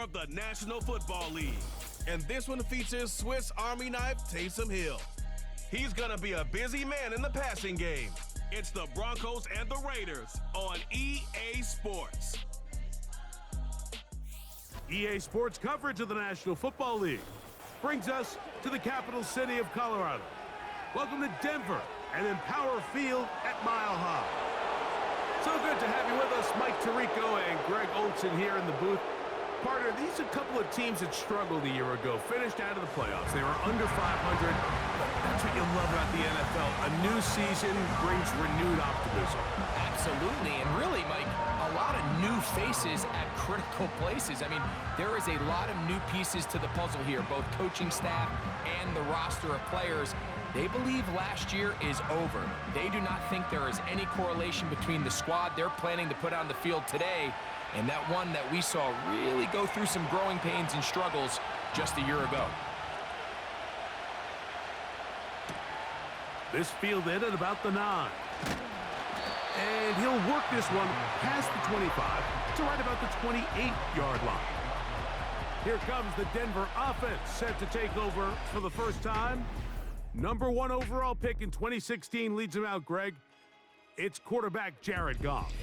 of the National Football League. And this one features Swiss Army knife Taysom Hill. He's gonna be a busy man in the passing game. It's the Broncos and the Raiders on EA Sports. EA Sports coverage of the National Football League brings us to the capital city of Colorado. Welcome to Denver and Empower Field at Mile High. So good to have you with us, Mike Tirico and Greg Olson here in the booth. Partner, these are a couple of teams that struggled a year ago, finished out of the playoffs. They were under 500. That's what you love about the NFL. A new season brings renewed optimism. Absolutely, and really, Mike, a lot of new faces at critical places. I mean, there is a lot of new pieces to the puzzle here, both coaching staff and the roster of players. They believe last year is over. They do not think there is any correlation between the squad they're planning to put on the field today and that one that we saw really go through some growing pains and struggles just a year ago. This fielded at about the 9. And he'll work this one past the 25 to right about the 28-yard line. Here comes the Denver offense set to take over for the first time. Number 1 overall pick in 2016 leads him out, Greg. It's quarterback Jared Goff.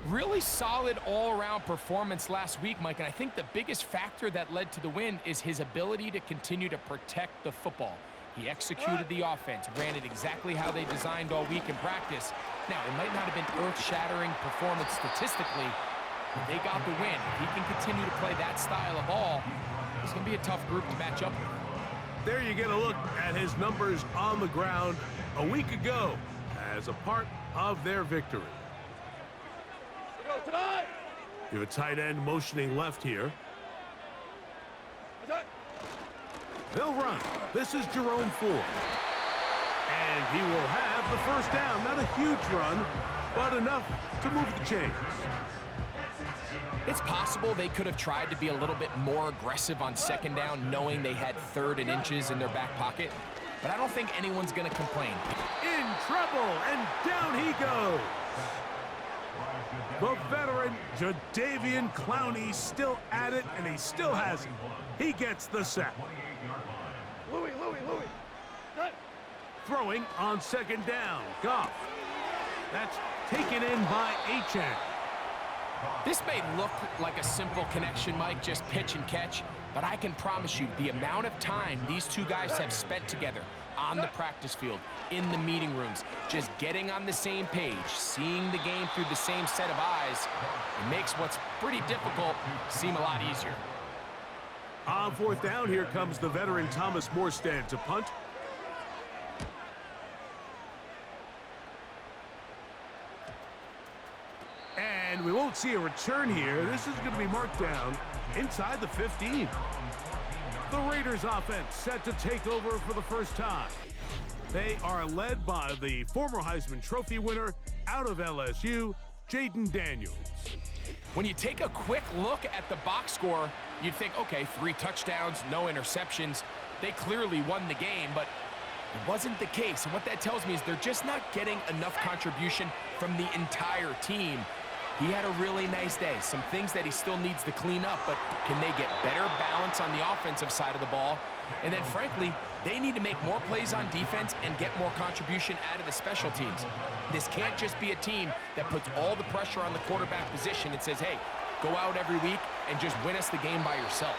Really solid all-around performance last week, Mike, and I think the biggest factor that led to the win is his ability to continue to protect the football. He executed the offense, ran it exactly how they designed all week in practice. Now, it might not have been earth-shattering performance statistically, but they got the win. If he can continue to play that style of ball, it's going to be a tough group to match up with. There you get a look at his numbers on the ground a week ago as a part of their victory. You have a tight end motioning left here. They'll run. This is Jerome Ford. And he will have the first down. Not a huge run, but enough to move the chains. It's possible they could have tried to be a little bit more aggressive on second down, knowing they had 3rd and inches in their back pocket. But I don't think anyone's going to complain. In trouble, and down he goes. The veteran, Jadeveon Clowney, still at it, and he still has it. He gets the sack. Louis. Throwing on second down, Goff. That's taken in by Achane. This may look like a simple connection, Mike, just pitch and catch, but I can promise you the amount of time these two guys have spent together on the practice field, in the meeting rooms, just getting on the same page, seeing the game through the same set of eyes, it makes what's pretty difficult seem a lot easier. On 4th down, here comes the veteran Thomas Morstead to punt. And we won't see a return here. This is going to be marked down inside the 15. The Raiders offense set to take over for the first time. They are led by the former Heisman Trophy winner out of LSU, Jaden Daniels. When you take a quick look at the box score, you'd think, okay, 3 touchdowns, no interceptions. They clearly won the game, but it wasn't the case. And what that tells me is they're just not getting enough contribution from the entire team. He had a really nice day. Some things that he still needs to clean up, but can they get better balance on the offensive side of the ball? And then, frankly, they need to make more plays on defense and get more contribution out of the special teams. This can't just be a team that puts all the pressure on the quarterback position and says, hey, go out every week and just win us the game by yourself.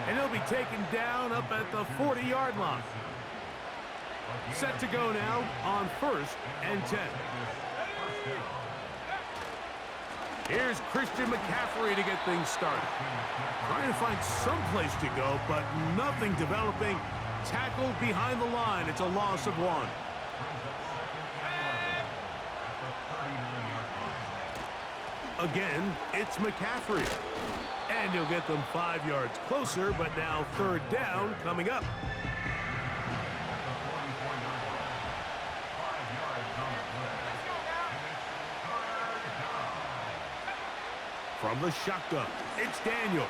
And he'll be taken down up at the 40-yard line. Set to go now on 1st and 10. Here's Christian McCaffrey to get things started. Trying to find some place to go, but nothing developing. Tackled behind the line. It's a loss of 1. Again, it's McCaffrey. And he'll get them 5 yards closer, but now 3rd down coming up. From the shotgun, it's Daniel.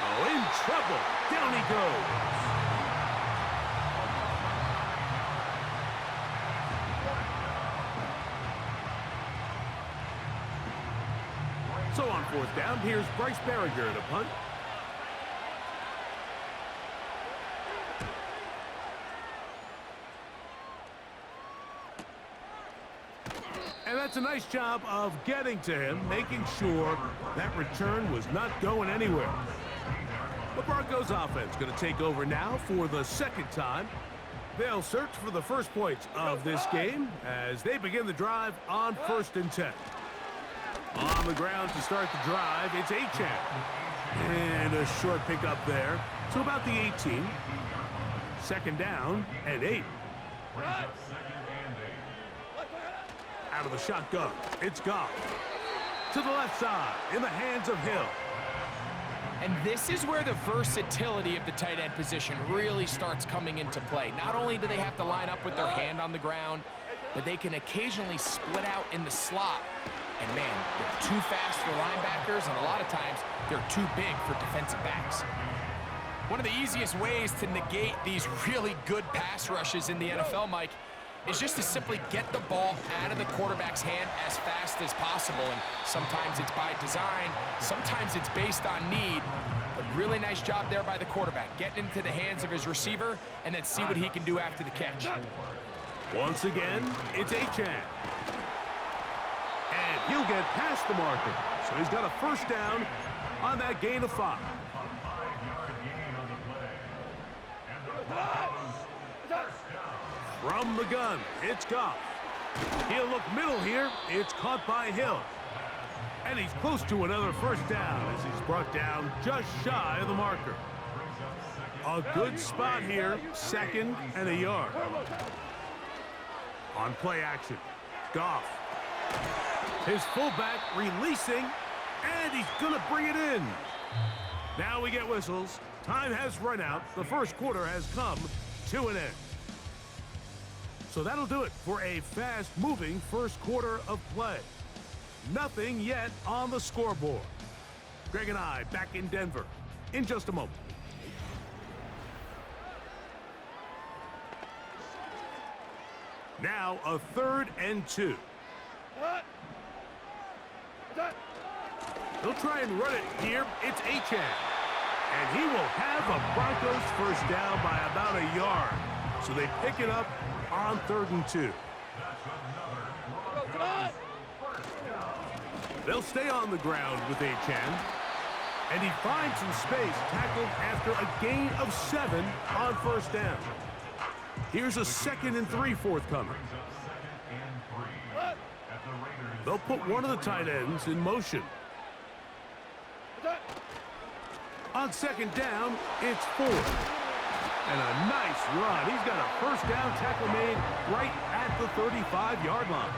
Oh, in trouble. Down he goes. So on fourth down. Here's Bryce Berringer to punt. And that's a nice job of getting to him, making sure that return was not going anywhere. The Broncos offense going to take over now for the second time. They'll search for the first points of this game as they begin the drive on 1st and 10. On the ground to start the drive, it's Achane. And a short pickup there to about the 18. 2nd down and 8. Out of the shotgun, it's Goff. To the left side, in the hands of Hill. And this is where the versatility of the tight end position really starts coming into play. Not only do they have to line up with their hand on the ground, but they can occasionally split out in the slot. And man, they're too fast for linebackers, and a lot of times they're too big for defensive backs. One of the easiest ways to negate these really good pass rushes in the NFL, Mike, is just to simply get the ball out of the quarterback's hand as fast as possible. And sometimes it's by design, sometimes it's based on need. But really nice job there by the quarterback, getting into the hands of his receiver and then see what he can do after the catch. Once again, it's Achane. And he'll get past the marker. So he's got a 1st down on that gain of 5. From the gun, it's Goff. He'll look middle here. It's caught by Hill. And he's close to another 1st down as he's brought down just shy of the marker. A good spot here, 2nd and a yard. On play action, Goff. His fullback releasing, and he's going to bring it in. Now we get whistles. Time has run out. The 1st quarter has come to an end. So that'll do it for a fast-moving 1st quarter of play. Nothing yet on the scoreboard. Greg and I back in Denver in just a moment. Now a 3rd and 2. They'll try and run it here. It's Achane. And he will have a Broncos 1st down by about a yard. So they pick it up on 3rd and 2. They'll stay on the ground with Achane. And he finds some space, tackled after a gain of 7 on 1st down. Here's a 2nd and 3 forthcoming. They'll put one of the tight ends in motion. On 2nd down, it's Ford. And a nice run. He's got a 1st down tackle made right at the 35-yard line.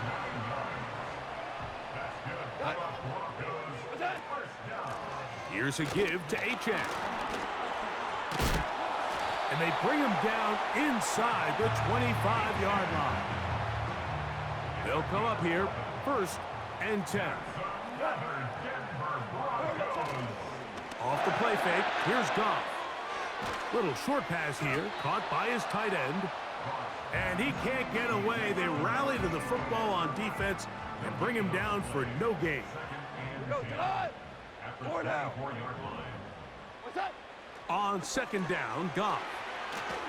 Here's a give to Achane. And they bring him down inside the 25-yard line. They'll come up here, 1st and 10. Off the play fake, here's Goff. Little short pass here, caught by his tight end. And he can't get away. They rally to the football on defense and bring him down for no gain. On 2nd down, Goff.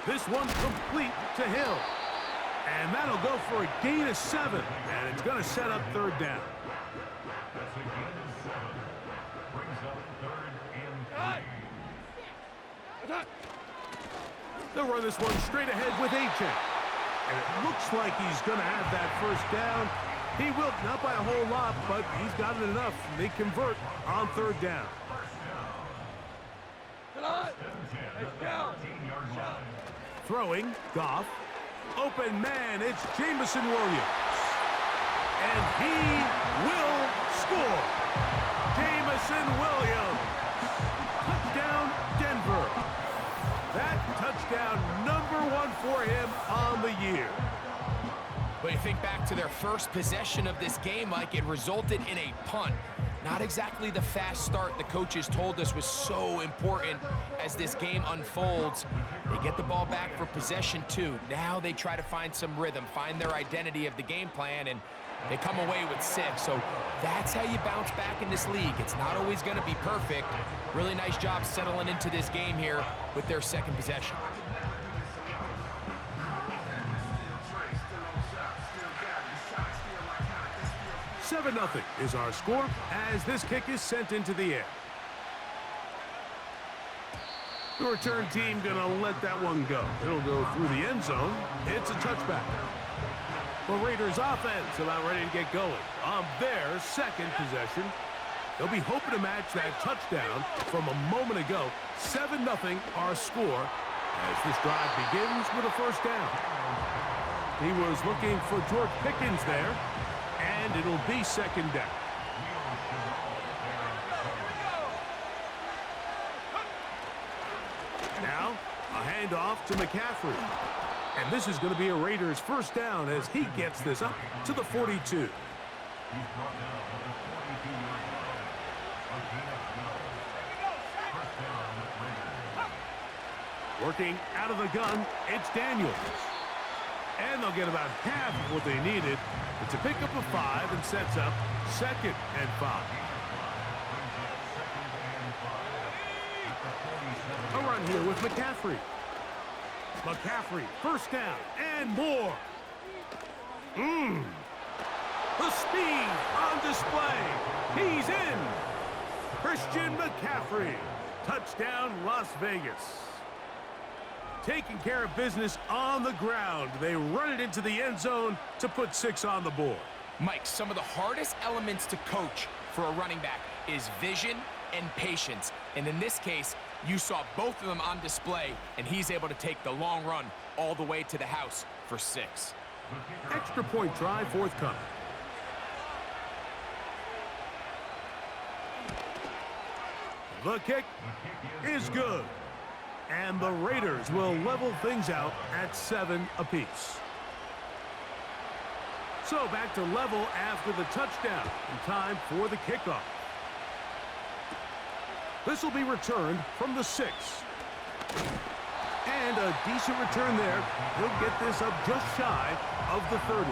This one complete to Hill. And that'll go for a gain of 7. And it's going to set up 3rd down. They'll run this one straight ahead with Achane. And it looks like he's going to have that 1st down. He will, not by a whole lot, but he's got it enough. They convert on 3rd down. Throwing, Goff. Open man, it's Jameson Williams. And he will score. Jameson Williams. Touchdown, Denver. That touchdown, #1 for him on the year. But you think back to their first possession of this game, Mike, it resulted in a punt. Not exactly the fast start the coaches told us was so important as this game unfolds. They get the ball back for possession 2. Now they try to find some rhythm, find their identity of the game plan, and They come away with 6, so that's how you bounce back in this league. It's not always going to be perfect. Really nice job settling into this game here with their second possession. 7-0 is our score as this kick is sent into the air. The return team gonna let that one go. It'll go through the end zone. It's a touchback. The Raiders offense about ready to get going on their second possession. They'll be hoping to match that touchdown from a moment ago. 7-0 our score as this drive begins with a first down. He was looking for George Pickens there, and it'll be second down. Now, a handoff to McCaffrey. And this is going to be a Raiders first down as he gets this up to the 42. Working out of the gun, it's Daniels. And they'll get about half of what they needed. It's a pickup of 5 and sets up 2nd and 5. A run here with McCaffrey. McCaffrey, first down and more. The speed on display. He's in. Christian McCaffrey. Touchdown, Las Vegas. Taking care of business on the ground. They run it into the end zone to put 6 on the board. Mike, some of the hardest elements to coach for a running back is vision and patience. And in this case, you saw both of them on display, and he's able to take the long run all the way to the house for 6. Extra point try forthcoming. The kick is good. And the Raiders will level things out at 7 apiece. So back to level after the touchdown. And time for the kickoff. This will be returned from the 6. And a decent return there. He'll get this up just shy of the 30.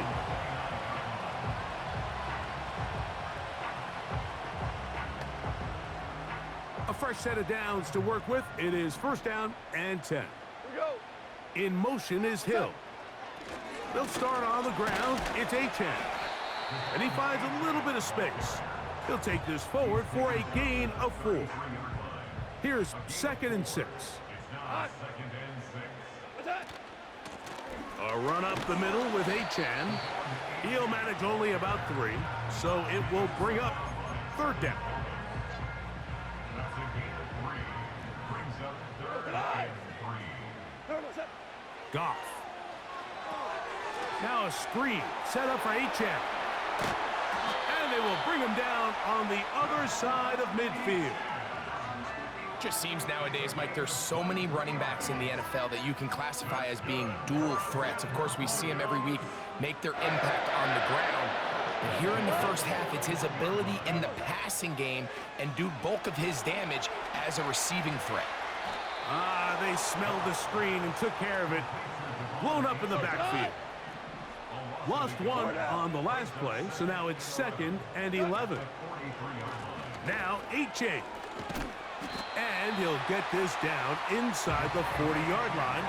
A fresh set of downs to work with. It is first down and 10. In motion is Hill. They'll start on the ground. It's Achane. And he finds a little bit of space. He'll take this forward for a gain of 4. Here's 2nd and 6. A run up the middle with Achane. He'll manage only about 3, so it will bring up 3rd down. Goff. Now a screen set up for Achane. And they will bring him down on the other side of midfield. Just seems nowadays, Mike, there's so many running backs in the NFL that you can classify as being dual threats. Of course, we see them every week make their impact on the ground. But here in the first half, it's his ability in the passing game and do bulk of his damage as a receiving threat. They smelled the screen and took care of it. Blown up in the backfield. Lost 1 on the last play, so now it's 2nd and 11. Now Achane. And he'll get this down inside the 40-yard line.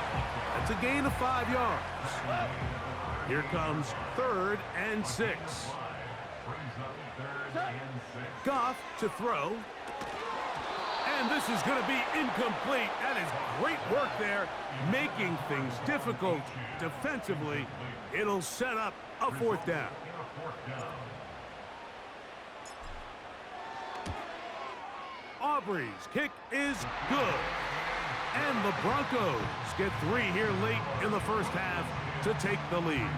That's a gain of 5 yards. Here comes 3rd and 6. Goff to throw. And this is going to be incomplete. That is great work there, making things difficult defensively. It'll set up a 4th down. Aubrey's kick is good. And the Broncos get 3 here late in the first half to take the lead.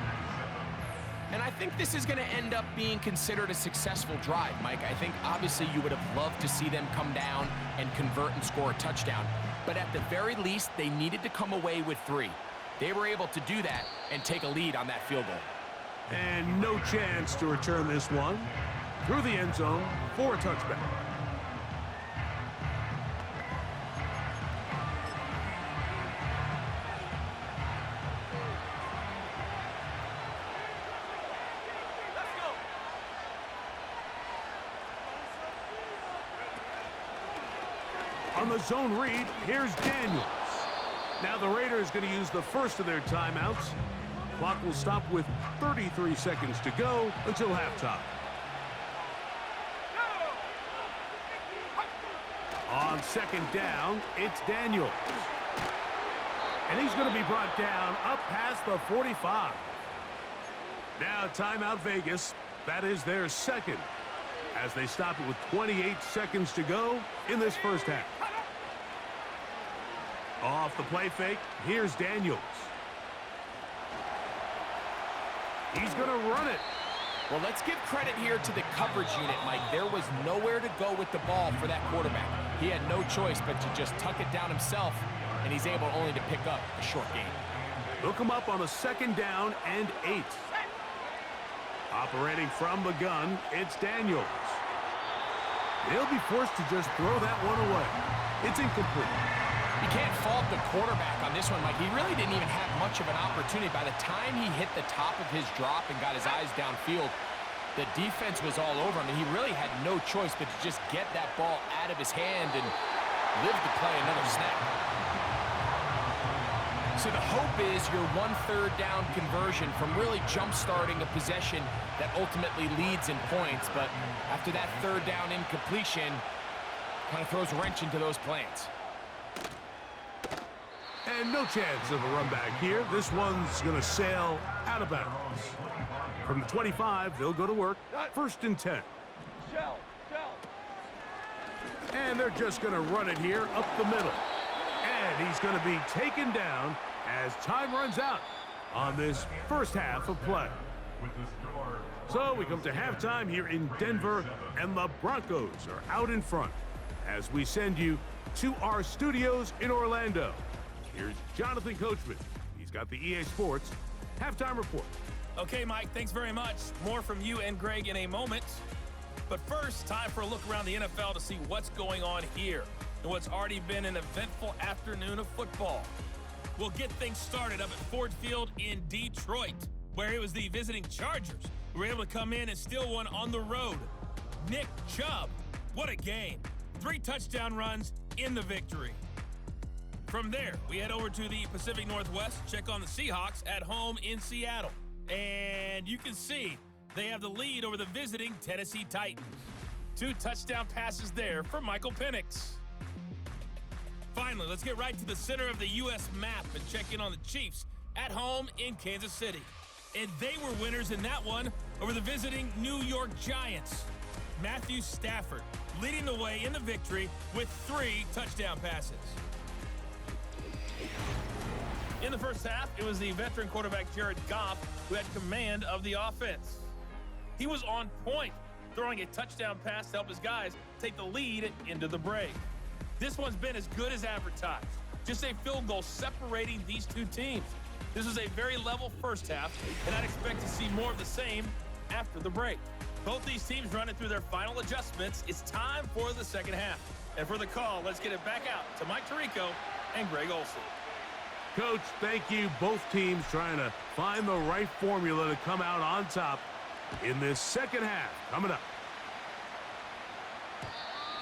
And I think this is going to end up being considered a successful drive, Mike. I think obviously you would have loved to see them come down and convert and score a touchdown. But at the very least, they needed to come away with 3. They were able to do that and take a lead on that field goal. And no chance to return this one through the end zone for a touchback. On the zone read, here's Daniels. Now the Raiders going to use the first of their timeouts. Clock will stop with 33 seconds to go until halftime. On second down, it's Daniels. And he's going to be brought down up past the 45. Now timeout Vegas. That is their second, as they stop it with 28 seconds to go in this first half. Off the play fake, here's Daniels. He's going to run it. Well, let's give credit here to the coverage unit, Mike. There was nowhere to go with the ball for that quarterback. He had no choice but to just tuck it down himself, and he's able only to pick up a short gain. Look him up on a second down and 8. Operating from the gun, it's Daniels. He'll be forced to just throw that one away. It's incomplete. You can't fault the quarterback on this one, Mike. He really didn't even have much of an opportunity. By the time he hit the top of his drop and got his eyes downfield, the defense was all over him, and he really had no choice but to just get that ball out of his hand and live to play another snap. So the hope is your 1/3 down conversion from really jump-starting a possession that ultimately leads in points. But after that 3rd down incompletion, kind of throws a wrench into those plans. And no chance of a run back here. This one's going to sail out of bounds. From the 25, they'll go to work. 1st and 10. And they're just going to run it here up the middle. And he's going to be taken down as time runs out on this first half of play. So we come to halftime here in Denver, and the Broncos are out in front as we send you to our studios in Orlando. Here's Jonathan Coachman. He's got the EA Sports halftime report. Okay, Mike, thanks very much. More from you and Greg in a moment. But first, time for a look around the NFL to see what's going on here and what's already been an eventful afternoon of football. We'll get things started up at Ford Field in Detroit, where it was the visiting Chargers who were able to come in and steal one on the road. Nick Chubb, what a game. 3 touchdown runs in the victory. From there, we head over to the Pacific Northwest, check on the Seahawks at home in Seattle. And you can see they have the lead over the visiting Tennessee Titans. 2 touchdown passes there for Michael Penix. Finally, let's get right to the center of the U.S. map and check in on the Chiefs at home in Kansas City. And they were winners in that one over the visiting New York Giants. Matthew Stafford leading the way in the victory with 3 touchdown passes. In the first half, it was the veteran quarterback Jared Goff who had command of the offense. He was on point, throwing a touchdown pass to help his guys take the lead into the break. This one's been as good as advertised. Just a field goal separating these two teams. This was a very level first half, and I'd expect to see more of the same after the break. Both these teams running through their final adjustments. It's time for the second half. And for the call, let's get it back out to Mike Tirico and Greg Olsen. Coach, thank you. Both teams trying to find the right formula to come out on top in this second half. Coming up.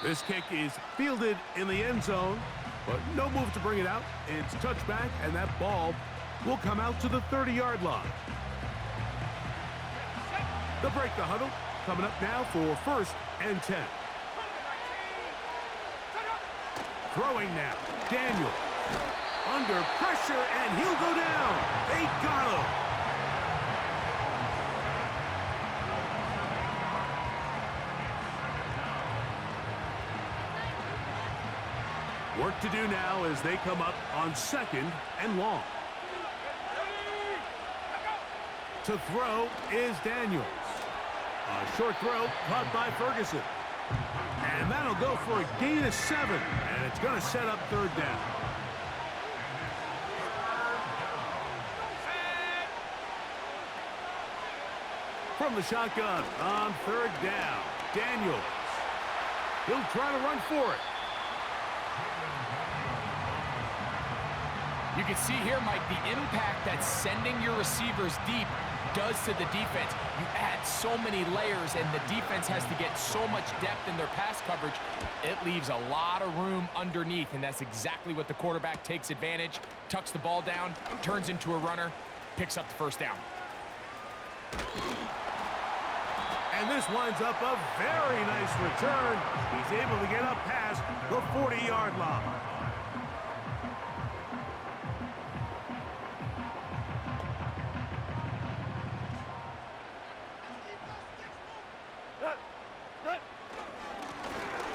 This kick is fielded in the end zone, but no move to bring it out. It's touchback, and that ball will come out to the 30-yard line. They'll break the huddle. Coming up now for 1st and 10. Throwing now. Daniel. Under pressure, and he'll go down. They got him. Work to do now as they come up on 2nd and long. To throw is Daniels. A short throw caught by Ferguson. And that'll go for a gain of 7, and it's going to set up 3rd down. From the shotgun on 3rd down, Daniels. He'll try to run for it. You can see here, Mike, the impact that sending your receivers deep does to the defense. You add so many layers, and the defense has to get so much depth in their pass coverage. It leaves a lot of room underneath, and that's exactly what the quarterback takes advantage, tucks the ball down, turns into a runner, picks up the first down. And this winds up a very nice return. He's able to get up past the 40-yard line.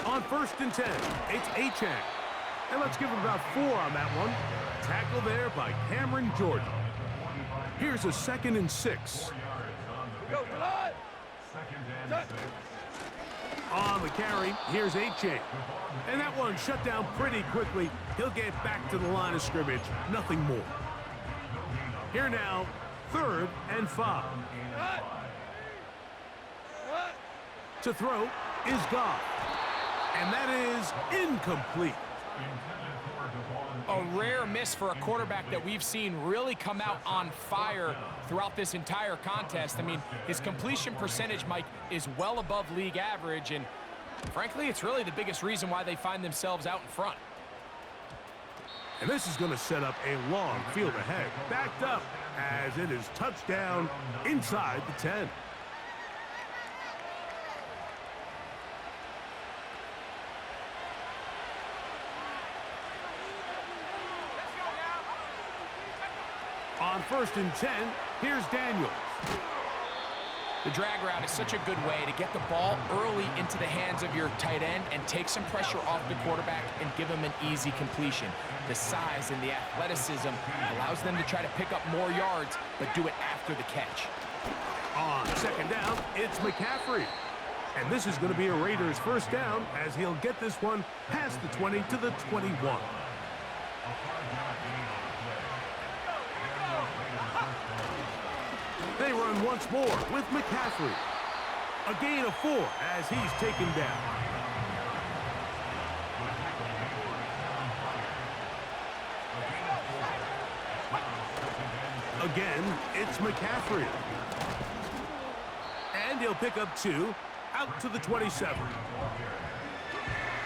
On 1st and 10, it's Achane. And let's give him about 4 on that one. Tackle there by Cameron Jordan. Here's a 2nd and 6. Go, On the carry, here's Achane. And that one shut down pretty quickly. He'll get back to the line of scrimmage. Nothing more. Here now, 3rd and 5. To throw is Goff. And that is incomplete. A rare miss for a quarterback that we've seen really come out on fire throughout this entire contest. I mean, his completion percentage, Mike, is well above league average, and frankly, it's really the biggest reason why they find themselves out in front. And this is going to set up a long field ahead, backed up as it is touchdown inside the 10. On 1st and 10, here's Daniels. The drag route is such a good way to get the ball early into the hands of your tight end and take some pressure off the quarterback and give him an easy completion. The size and the athleticism allows them to try to pick up more yards, but do it after the catch. On 2nd down, it's McCaffrey. And this is going to be a Raiders first down as he'll get this one past the 20 to the 21. They run once more with McCaffrey. A gain of 4 as he's taken down. Again, it's McCaffrey. And he'll pick up 2 out to the 27.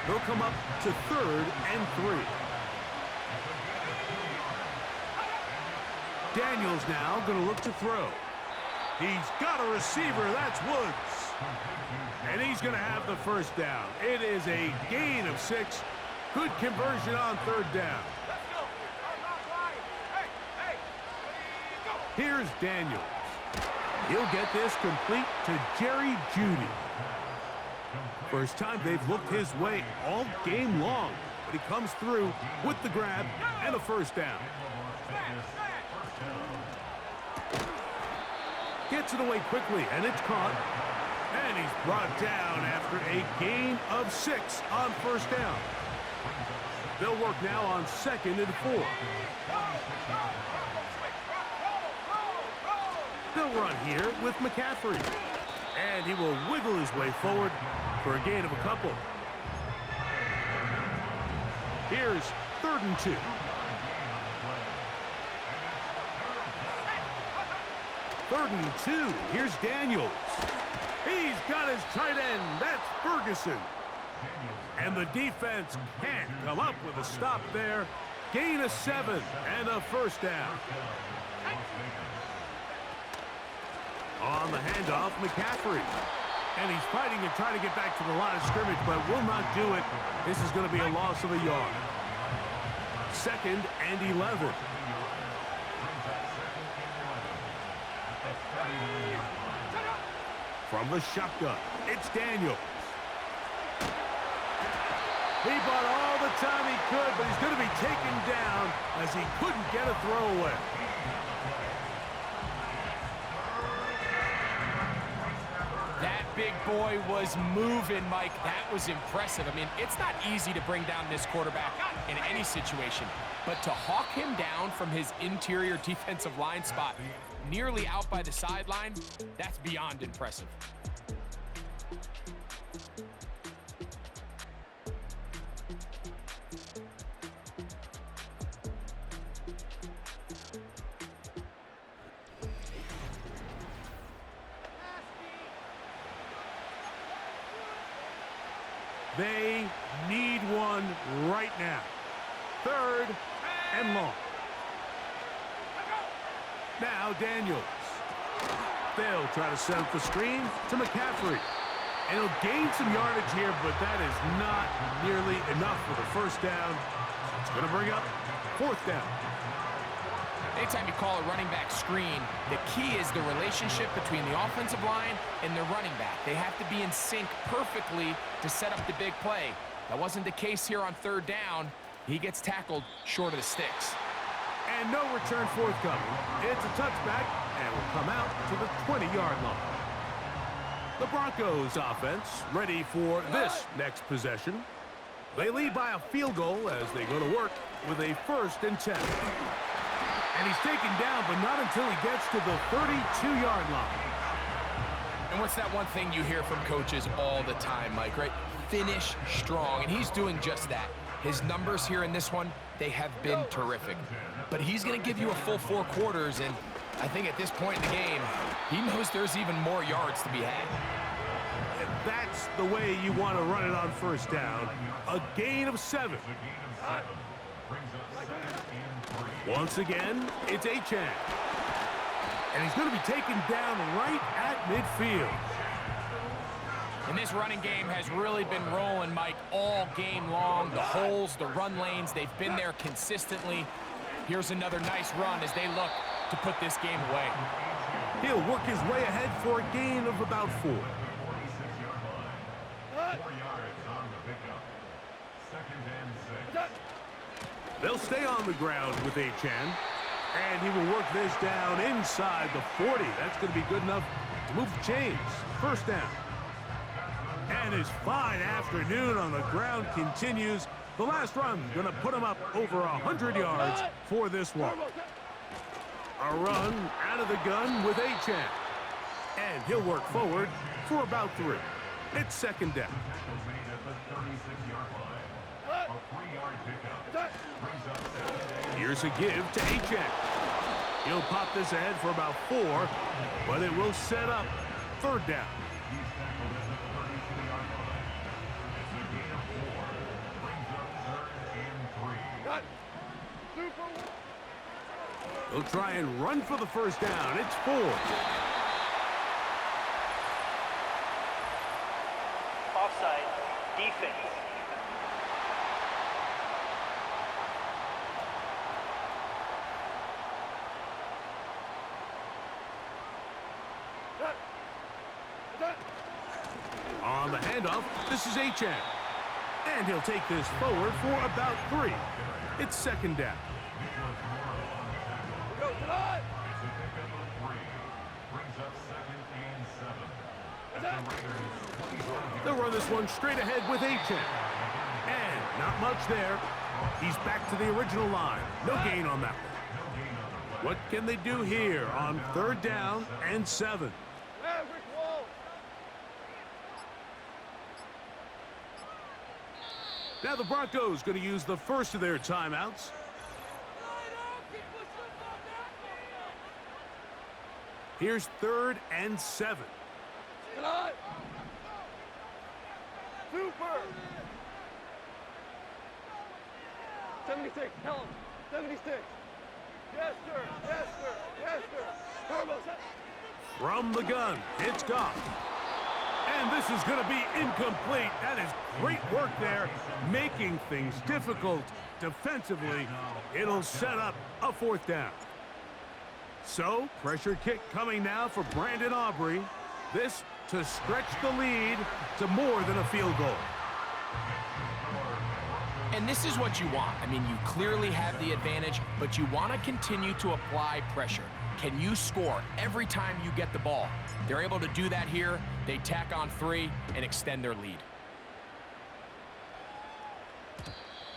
He'll come up to 3rd and 3. Daniels now going to look to throw. He's got a receiver, that's Woods. And he's going to have the first down. It is a gain of 6. Good conversion on 3rd down. Here's Daniels. He'll get this complete to Jerry Jeudy. First time they've looked his way all game long, but he comes through with the grab and a first down. Gets it away quickly, and it's caught. And he's brought down after a gain of 6 on 1st down. They'll work now on 2nd and 4. They'll run here with McCaffrey. And he will wiggle his way forward for a gain of a couple. Here's 3rd and 2. Third and 2. Here's Daniels. He's got his tight end. That's Ferguson. And the defense can't come up with a stop there. Gain of 7 and a first down. On the handoff, McCaffrey. And he's fighting and trying to get back to the line of scrimmage, but will not do it. This is going to be a loss of a yard. 2nd and 11. From the shotgun, it's Daniels. He bought all the time he could, but he's going to be taken down as he couldn't get a throwaway. That big boy was moving, Mike. That was impressive. I mean, it's not easy to bring down this quarterback in any situation, but to hawk him down from his interior defensive line spot, nearly out by the sideline, that's beyond impressive. They need one right now. 3rd and long. Now Daniels. They'll try to set up the screen to McCaffrey. And he'll gain some yardage here, but that is not nearly enough for the first down. It's going to bring up 4th down. Anytime you call a running back screen, the key is the relationship between the offensive line and the running back. They have to be in sync perfectly to set up the big play. That wasn't the case here on 3rd down. He gets tackled short of the sticks. And no return forthcoming. It's a touchback, and will come out to the 20-yard line. The Broncos offense ready for this next possession. They lead by a field goal as they go to work with a 1st and 10. And he's taken down, but not until he gets to the 32-yard line. And what's that one thing you hear from coaches all the time, Mike, right? Finish strong, and he's doing just that. His numbers here in this one, they have been terrific. But he's going to give you a full 4 quarters, and I think at this point in the game, he knows there's even more yards to be had. And that's the way you want to run it on 1st down. A gain of 7. Once again, it's Achane. And he's going to be taken down right at midfield. And this running game has really been rolling, Mike, all game long. The holes, the run lanes, they've been there consistently. Here's another nice run as they look to put this game away. He'll work his way ahead for a gain of about 4. They'll stay on the ground with Achane. And he will work this down inside the 40. That's going to be good enough to move the chains. 1st down. And his fine afternoon on the ground continues. The last run going to put him up over 100 yards for this one. A run out of the gun with Achane. And he'll work forward for about 3. It's 2nd down. Here's a give to Achane. He'll pop this ahead for about 4, but it will set up 3rd down. He'll try and run for the 1st down. It's 4. Offside, defense. On the handoff, this is Achane. And he'll take this forward for about 3. It's 2nd down. They'll run this one straight ahead with Achane. And not much there. He's back to the original line. No gain on that one. What can they do here on 3rd down and 7? Now the Broncos going to use the first of their timeouts. Here's 3rd and 7. Super! 76, tell him. 76. Yes, sir. Yes, sir. Yes, sir. Turbo. From the gun, it's Goff. And this is going to be incomplete. That is great work there, making things difficult defensively. It'll set up a 4th down. So, pressure kick coming now for Brandon Aubrey. This to stretch the lead to more than a field goal. And this is what you want. I mean, you clearly have the advantage, but you want to continue to apply pressure. Can you score every time you get the ball? They're able to do that here. They tack on 3 and extend their lead.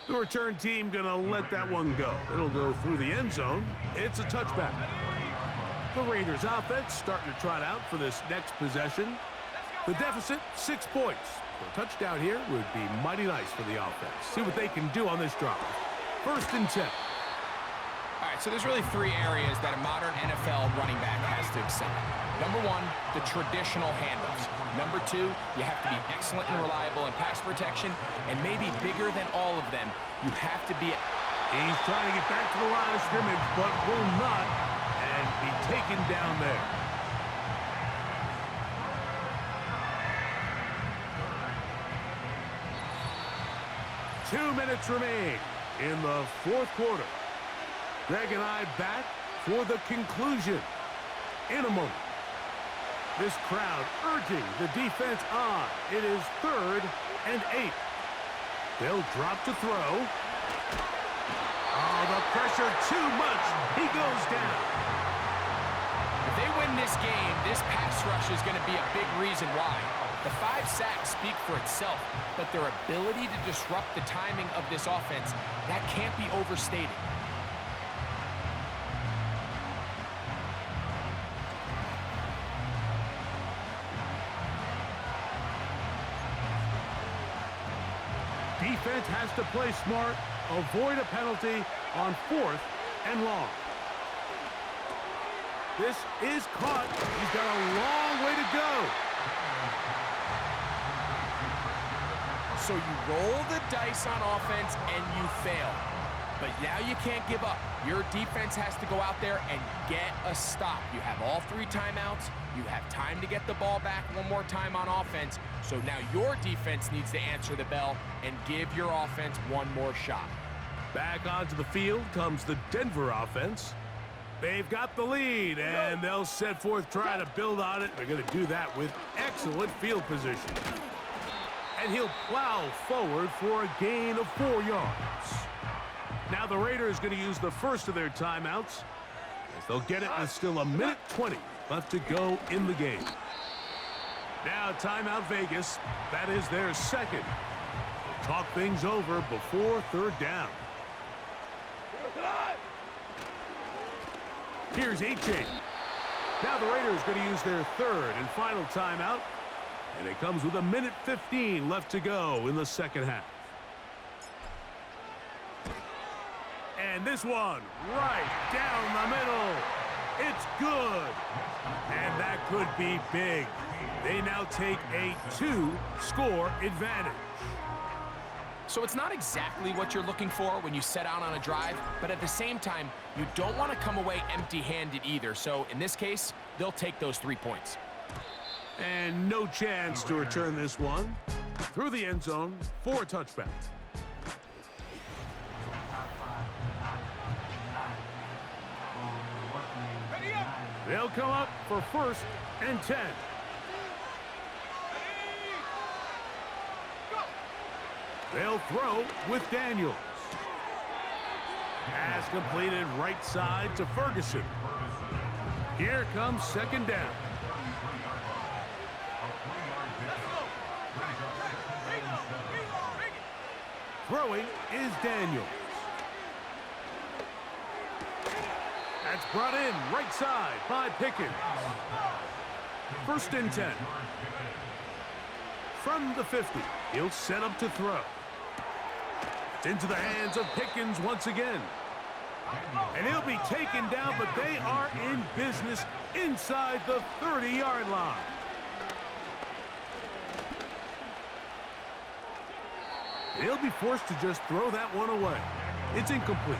The return team going to let that one go. It'll go through the end zone. It's a touchback. The Raiders offense starting to trot out for this next possession. The deficit, 6 points. A touchdown here would be mighty nice for the offense. See what they can do on this drive. 1st and 10. All right, So there's really three areas that a modern NFL running back has to excel. Number one, the traditional handoffs. Number two, you have to be excellent and reliable in pass protection. And maybe bigger than all of them, you have to be... He's trying to get back to the line of scrimmage, but will not, and be taken down there. Two minutes remain in the fourth quarter. Greg and I back for the conclusion in a moment. This crowd urging the defense on. It is 3rd and 8. They'll drop to throw. Oh, the pressure too much. He goes down. If they win this game, this pass rush is going to be a big reason why. The 5 sacks speak for itself, but their ability to disrupt the timing of this offense, that can't be overstated. Defense has to play smart, avoid a penalty on 4th and long. This is caught. He's got a long way to go. So you roll the dice on offense and you fail. But now you can't give up. Your defense has to go out there and get a stop. You have all 3 timeouts. You have time to get the ball back one more time on offense. So now your defense needs to answer the bell and give your offense one more shot. Back onto the field comes the Denver offense. They've got the lead, and they'll set forth trying to build on it. They're going to do that with excellent field position. And he'll plow forward for a gain of 4 yards. Now the Raiders going to use the first of their timeouts, as they'll get it with still 1:20 left to go in the game. Now timeout Vegas. That is their second. They'll talk things over before 3rd down. Here's A-Chain. Now the Raiders going to use their 3rd and final timeout. And it comes with 1:15 left to go in the second half. And this one right down the middle. It's good. And that could be big. They now take a 2-score advantage. So it's not exactly what you're looking for when you set out on a drive, but at the same time, you don't want to come away empty-handed either. So in this case, they'll take those 3 points. And no chance to return this one. Through the end zone for a touchback. They'll come up for 1st and 10. They'll throw with Daniels. Pass completed right side to Ferguson. Here comes 2nd down. Throwing is Daniels. That's brought in right side by Pickens. 1st and 10. From the 50, he'll set up to throw. It's into the hands of Pickens once again. And he'll be taken down, but they are in business inside the 30-yard line. They'll be forced to just throw that one away. It's incomplete.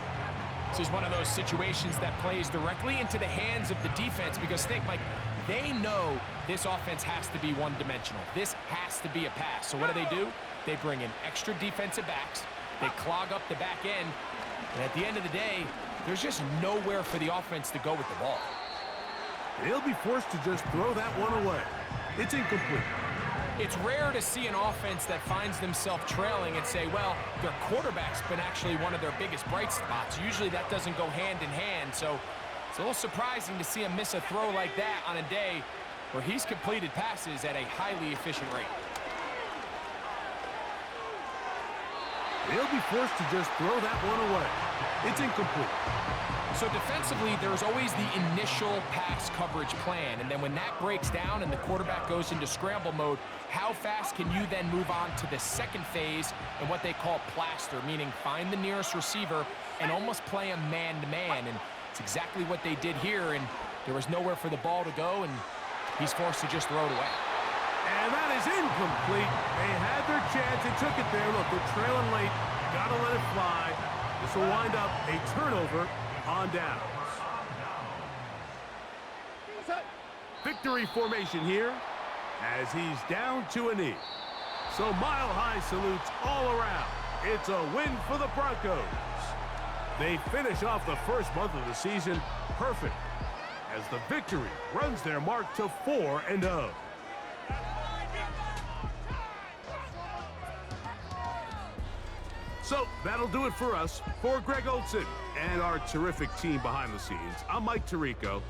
This is one of those situations that plays directly into the hands of the defense because think, Mike, they know this offense has to be one-dimensional. This has to be a pass. So what do? They bring in extra defensive backs. They clog up the back end. And at the end of the day, there's just nowhere for the offense to go with the ball. They'll be forced to just throw that one away. It's incomplete. It's rare to see an offense that finds themselves trailing and say, well, their quarterback's been actually one of their biggest bright spots. Usually that doesn't go hand in hand, so it's a little surprising to see him miss a throw like that on a day where he's completed passes at a highly efficient rate. They'll be forced to just throw that one away. It's incomplete. So defensively, there's always the initial pass coverage plan, and then when that breaks down and the quarterback goes into scramble mode, how fast can you then move on to the second phase and what they call plaster, meaning find the nearest receiver and almost play him man-to-man, and it's exactly what they did here, and there was nowhere for the ball to go, and he's forced to just throw it away. And that is incomplete. They had their chance. They took it there. Look, they're trailing late. Got to let it fly. This will wind up a turnover on downs. Victory formation here as he's down to a knee. So mile-high salutes all around. It's a win for the Broncos. They finish off the first month of the season perfect as the victory runs their mark to 4-0. So that'll do it for us. For Greg Olson and our terrific team behind the scenes, I'm Mike Tirico.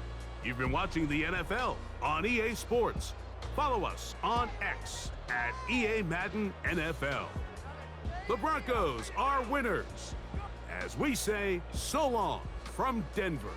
You've been watching the NFL on EA Sports. Follow us on X at EA Madden NFL. The Broncos are winners. As we say, so long from Denver.